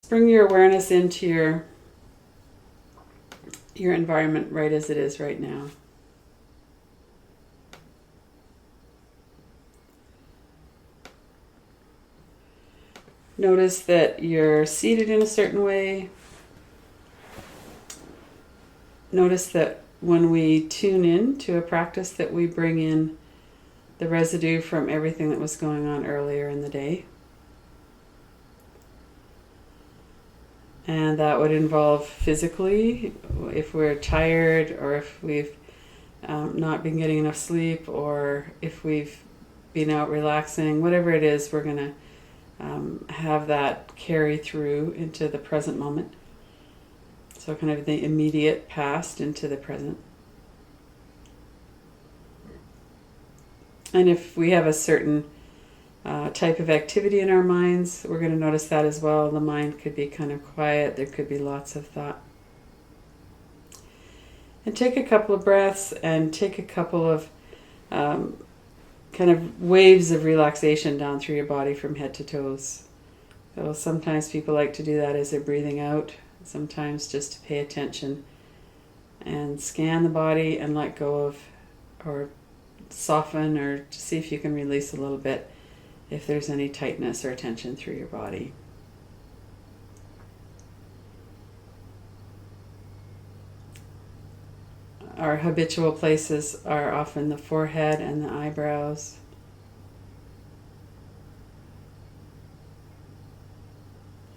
bring your awareness into your environment right as it is right now. Notice that you're seated in a certain way. Notice that when we tune in to a practice that we bring in the residue from everything that was going on earlier in the day. And that would involve physically, if we're tired or if we've not been getting enough sleep or if we've been out relaxing, whatever it is, we're going to have that carry through into the present moment. So kind of the immediate past into the present. And if we have a certain type of activity in our minds, we're going to notice that as well. The mind could be kind of quiet. There could be lots of thought. And take a couple of breaths and take a couple of kind of waves of relaxation down through your body from head to toes. So sometimes people like to do that as they're breathing out. Sometimes just to pay attention and scan the body and let go of, or soften, or to see if you can release a little bit if there's any tightness or tension through your body. Our habitual places are often the forehead and the eyebrows.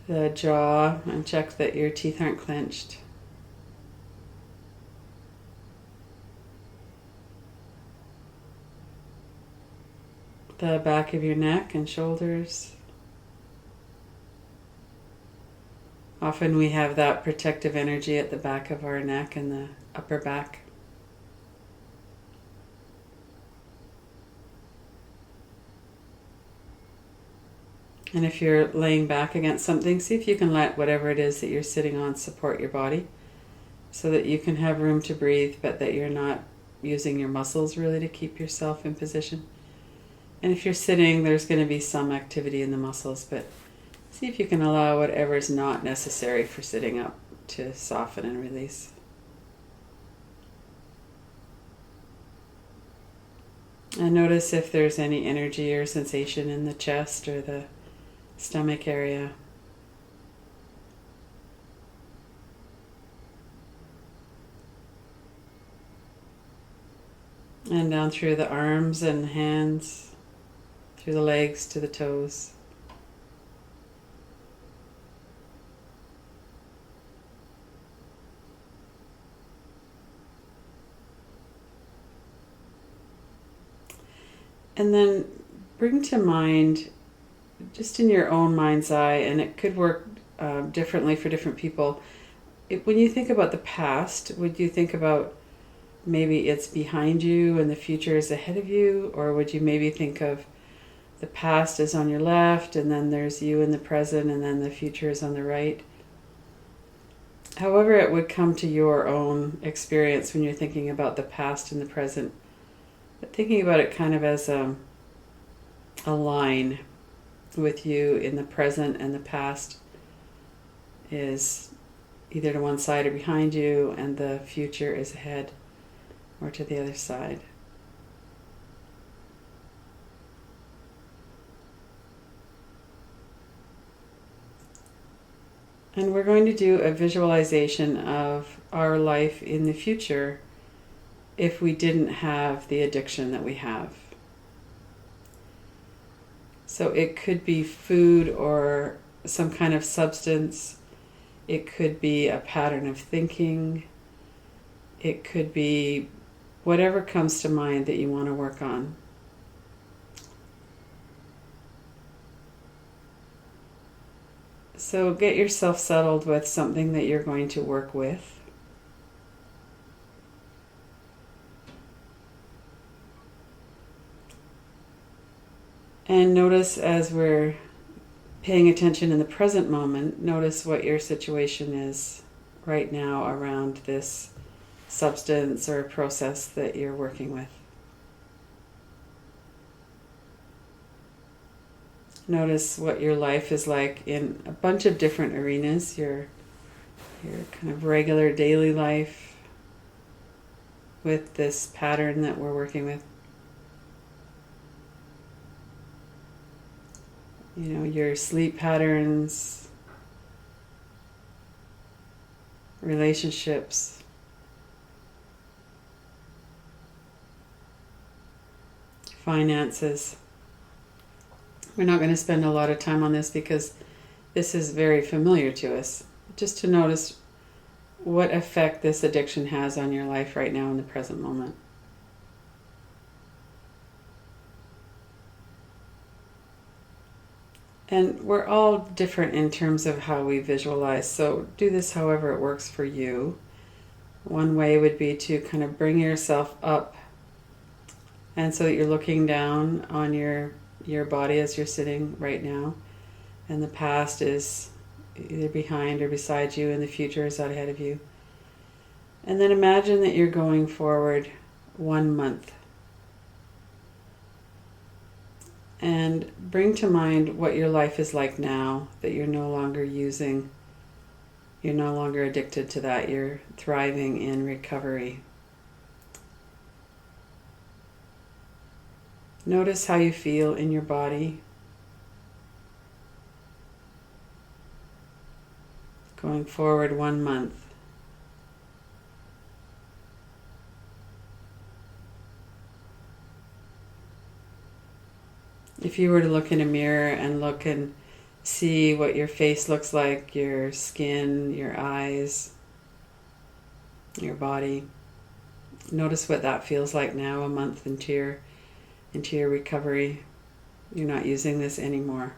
The jaw, and check that your teeth aren't clenched. The back of your neck and shoulders. Often we have that protective energy at the back of our neck and the upper back. And if you're laying back against something, see if you can let whatever it is that you're sitting on support your body so that you can have room to breathe, but that you're not using your muscles really to keep yourself in position. And if you're sitting, there's going to be some activity in the muscles, but see if you can allow whatever is not necessary for sitting up to soften and release. And notice if there's any energy or sensation in the chest or the stomach area. And down through the arms and hands, through the legs to the toes. And then bring to mind, just in your own mind's eye, and it could work differently for different people. When you think about the past, would you think about maybe it's behind you and the future is ahead of you? Or would you maybe think of the past is on your left and then there's you in the present and then the future is on the right? However it would come to your own experience when you're thinking about the past and the present. But thinking about it kind of as a line with you in the present, and the past is either to one side or behind you, and the future is ahead or to the other side. And we're going to do a visualization of our life in the future if we didn't have the addiction that we have. So it could be food or some kind of substance. It could be a pattern of thinking. It could be whatever comes to mind that you want to work on. So get yourself settled with something that you're going to work with. And notice as we're paying attention in the present moment, notice what your situation is right now around this substance or process that you're working with. Notice what your life is like in a bunch of different arenas. Your kind of regular daily life with this pattern that we're working with. You know, your sleep patterns, relationships, finances. We're not going to spend a lot of time on this because this is very familiar to us. Just to notice what effect this addiction has on your life right now in the present moment. And we're all different in terms of how we visualize, so do this however it works for you. One way would be to kind of bring yourself up, and so that you're looking down on your body as you're sitting right now, and the past is either behind or beside you, and the future is out ahead of you. And then imagine that you're going forward 1 month. And bring to mind what your life is like now, that you're no longer using, you're no longer addicted to that, you're thriving in recovery. Notice how you feel in your body. Going forward 1 month. If you were to look in a mirror and look and see what your face looks like, your skin, your eyes, your body, notice what that feels like now, a month into your recovery. You're not using this anymore.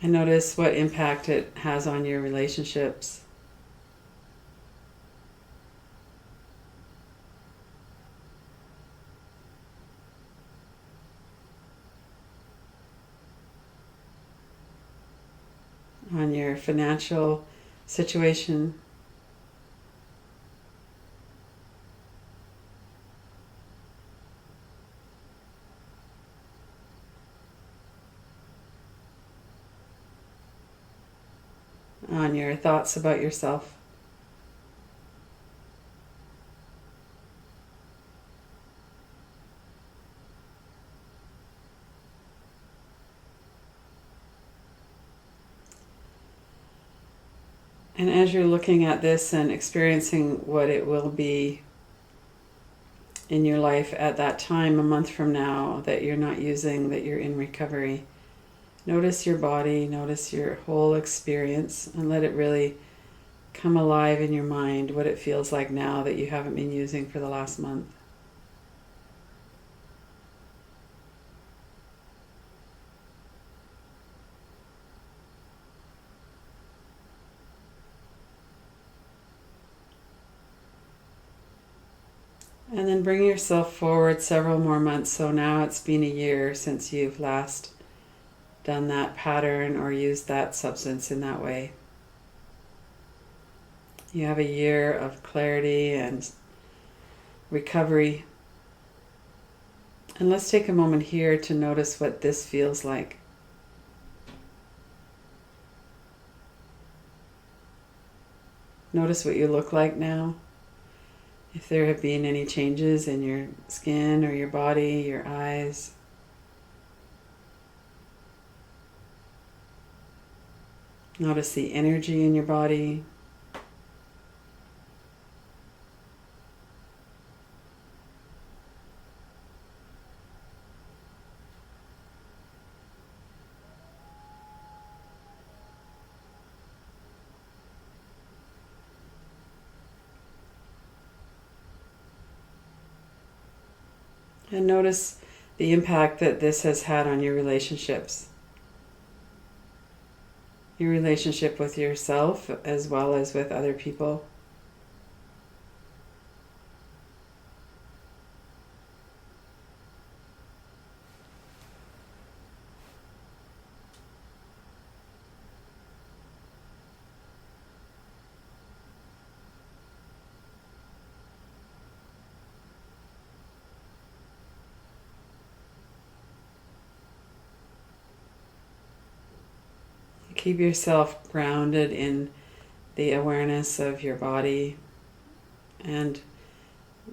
And notice what impact it has on your relationships. On your financial situation. On your thoughts about yourself. And as you're looking at this and experiencing what it will be in your life at that time, a month from now, that you're not using, that you're in recovery, notice your body, notice your whole experience, and let it really come alive in your mind, what it feels like now that you haven't been using for the last month. And then bring yourself forward several more months. So now it's been a year since you've last done that pattern or used that substance in that way. You have a year of clarity and recovery. And let's take a moment here to notice what this feels like. Notice what you look like now. If there have been any changes in your skin or your body, your eyes. Notice the energy in your body. And notice the impact that this has had on your relationships. Your relationship with yourself as well as with other people. keep yourself grounded in the awareness of your body and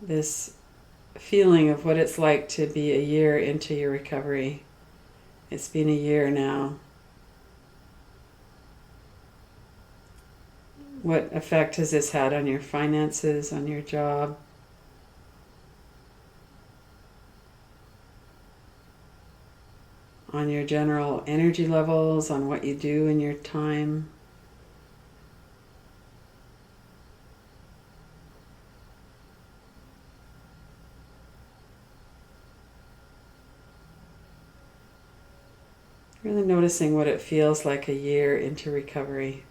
this feeling of what it's like to be a year into your recovery. It's been a year now. What effect has this had on your finances, on your job? On your general energy levels, on what you do in your time? Really noticing what it feels like a year into recovery.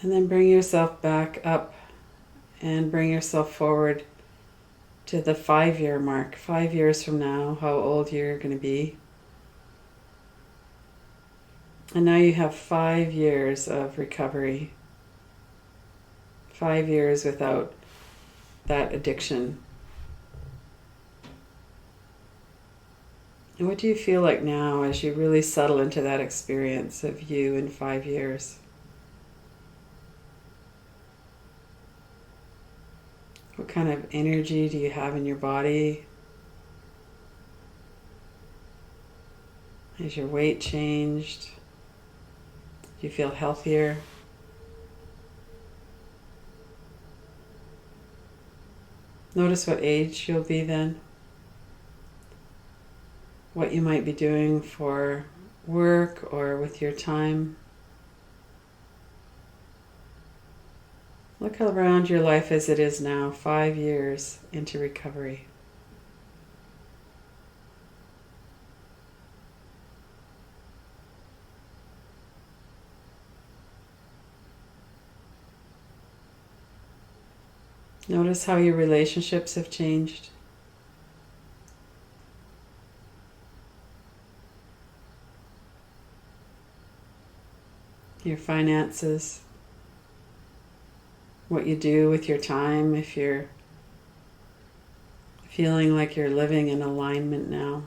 And then bring yourself back up and bring yourself forward to the 5-year mark. 5 years from now, how old you're going to be. And now you have 5 years of recovery. 5 years without that addiction. And what do you feel like now as you really settle into that experience of you in 5 years? What kind of energy do you have in your body? Has your weight changed? Do you feel healthier? Notice what age you'll be then. What you might be doing for work or with your time. Look around your life as it is now, 5 years into recovery. Notice how your relationships have changed. Your finances. What you do with your time, if you're feeling like you're living in alignment now.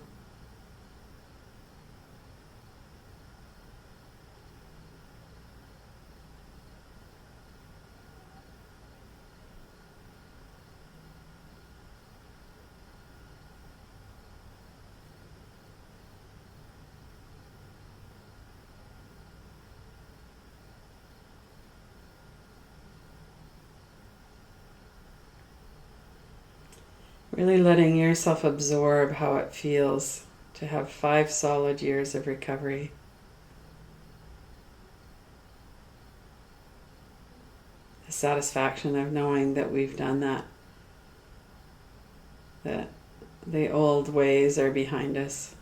Really letting yourself absorb how it feels to have 5 solid years of recovery. The satisfaction of knowing that we've done that. That the old ways are behind us.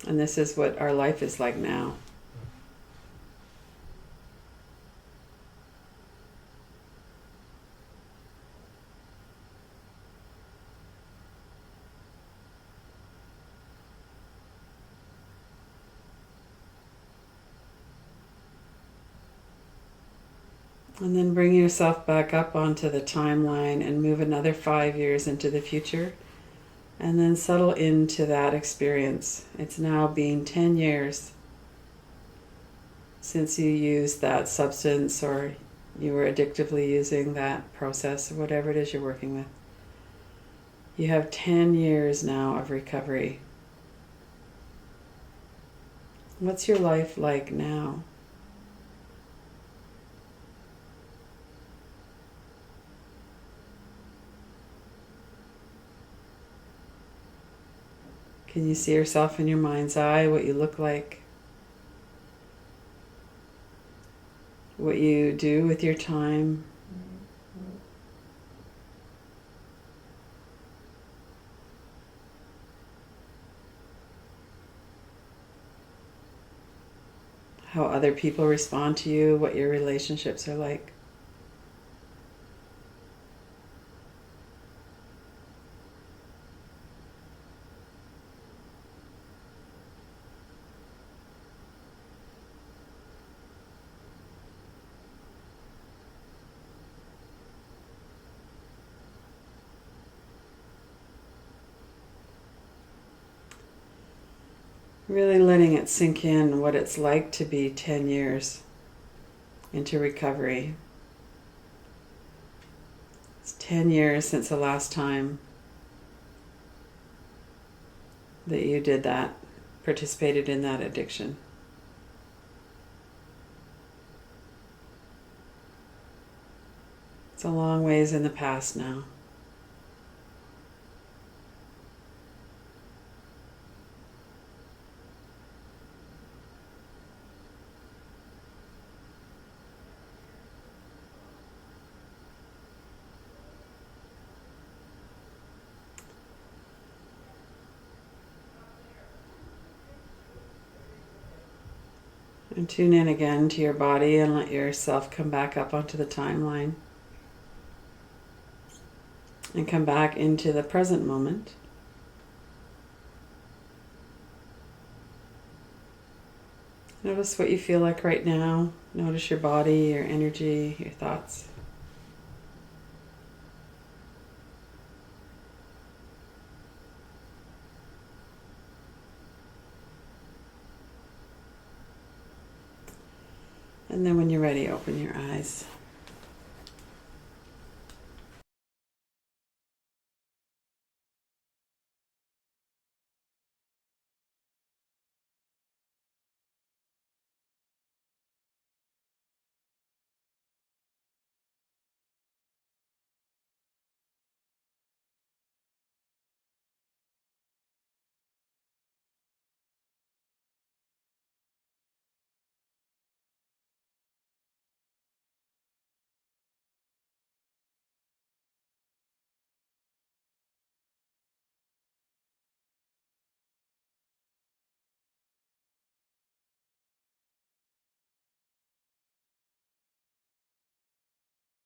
And this is what our life is like now. And then bring yourself back up onto the timeline and move another 5 years into the future. And then settle into that experience. It's now been 10 years since you used that substance or you were addictively using that process or whatever it is you're working with. You have 10 years now of recovery. What's your life like now? Can you see yourself in your mind's eye, what you look like? What you do with your time? How other people respond to you, what your relationships are like? Really letting it sink in what it's like to be 10 years into recovery. It's 10 years since the last time that you did that, participated in that addiction. It's a long ways in the past now. And tune in again to your body and let yourself come back up onto the timeline. And come back into the present moment. Notice what you feel like right now. Notice your body, your energy, your thoughts. And then when you're ready, open your eyes.